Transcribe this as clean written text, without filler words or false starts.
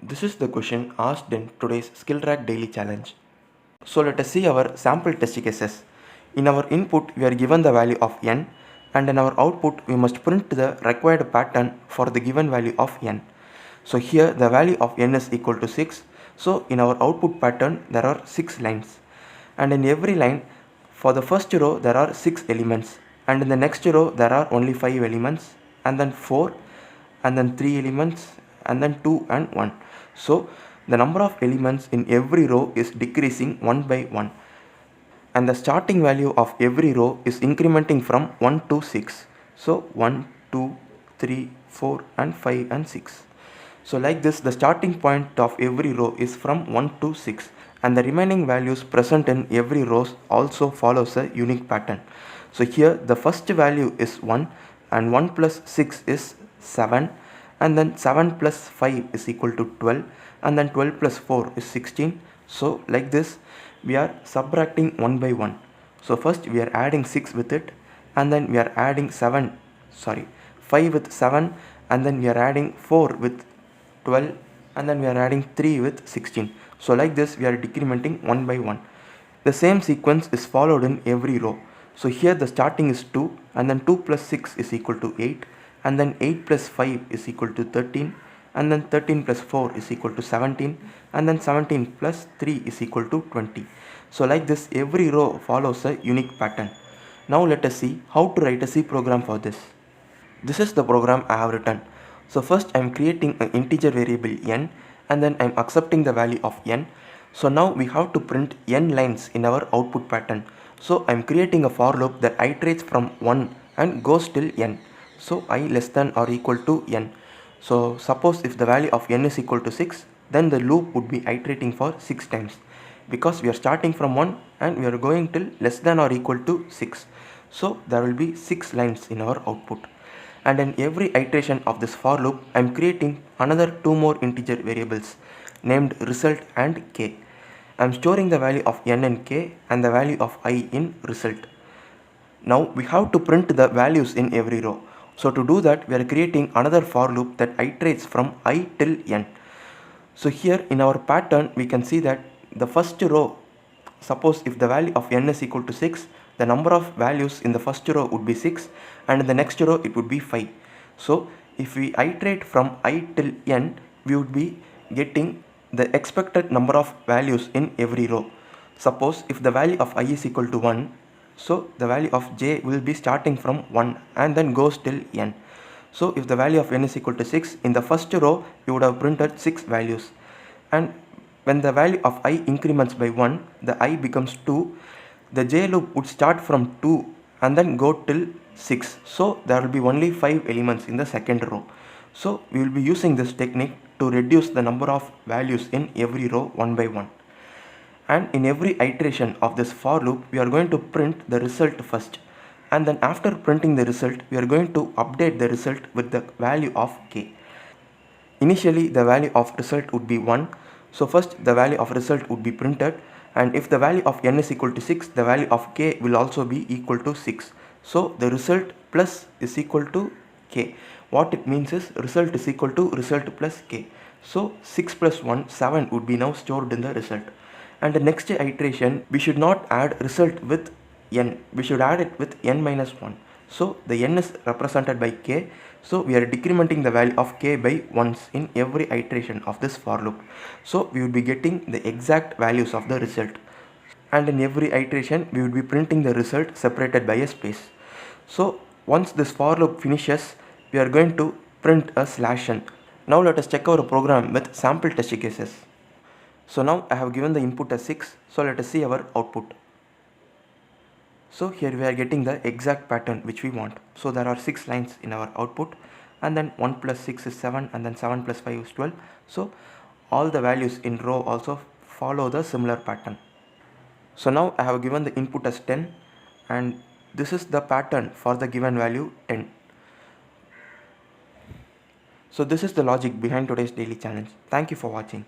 This is the question asked in today's SkillTrack Daily Challenge. So let us see our sample test cases. In our input, we are given the value of n, and in our output, we must print the required pattern for the given value of n. So here the value of n is equal to 6. So in our output pattern, there are 6 lines. And in every line, for the first row, there are 6 elements. And in the next row, there are only 5 elements. And then 4, and then 3 elements, and then 2 and 1. So the number of elements in every row is decreasing one by one, and the starting value of every row is incrementing from 1 to 6. So 1, 2, 3, 4 and 5 and 6. So like this, the starting point of every row is from 1 to 6, and the remaining values present in every row also follows a unique pattern. So here the first value is 1, and 1 plus 6 is 7, and then 7 plus 5 is equal to 12, and then 12 plus 4 is 16. So like this, we are subtracting one by one. So first we are adding 6 with it, and then we are adding 5 with 7, and then we are adding 4 with 12, and then we are adding 3 with 16. So like this, we are decrementing one by one. The same sequence is followed in every row. So here the starting is 2, and then 2 plus 6 is equal to 8, and then 8 plus 5 is equal to 13, and then 13 plus 4 is equal to 17, and then 17 plus 3 is equal to 20. So like this, every row follows a unique pattern. Now let us see how to write a C program for this. This is the program I have written. So first I am creating an integer variable n, and then I am accepting the value of n. So now we have to print n lines in our output pattern. So I am creating a for loop that iterates from 1 and goes till n. So I less than or equal to n. So suppose if the value of n is equal to 6, then the loop would be iterating for 6 times, because we are starting from 1 and we are going till less than or equal to 6. So there will be 6 lines in our output. And in every iteration of this for loop, I am creating another 2 more integer variables named result and k. I am storing the value of n in k and the value of I in result. Now we have to print the values in every row. So to do that, we are creating another for loop that iterates from I till n. So here in our pattern, we can see that the first row, suppose if the value of n is equal to 6, the number of values in the first row would be 6, and in the next row it would be 5. So if we iterate from I till n, we would be getting the expected number of values in every row. Suppose if the value of I is equal to 1, so the value of j will be starting from 1 and then goes till n. So if the value of n is equal to 6, in the first row you would have printed 6 values, and when the value of I increments by 1, the I becomes 2, the j loop would start from 2 and then go till 6. So there will be only 5 elements in the second row. So we will be using this technique to reduce the number of values in every row one by one. And in every iteration of this for loop, we are going to print the result first, and then after printing the result, we are going to update the result with the value of k. Initially the value of result would be 1, so first the value of result would be printed, and if the value of n is equal to 6, the value of k will also be equal to 6. So the result plus is equal to k. What it means is result is equal to result plus k. So 6 plus 1, 7 would be now stored in the result. And the next iteration, we should not add result with n, we should add it with n minus 1. So the n is represented by k, so we are decrementing the value of k by once in every iteration of this for loop. So we will be getting the exact values of the result, and in every iteration we will be printing the result separated by a space. So once this for loop finishes, we are going to print a /n. Now let us check our program with sample test cases. So now I have given the input as 6, so let us see our output. So here we are getting the exact pattern which we want. So there are 6 lines in our output, and then 1 plus 6 is 7, and then 7 plus 5 is 12. So all the values in row also follow the similar pattern. So now I have given the input as 10, and this is the pattern for the given value 10. So this is the logic behind today's daily challenge. Thank you for watching.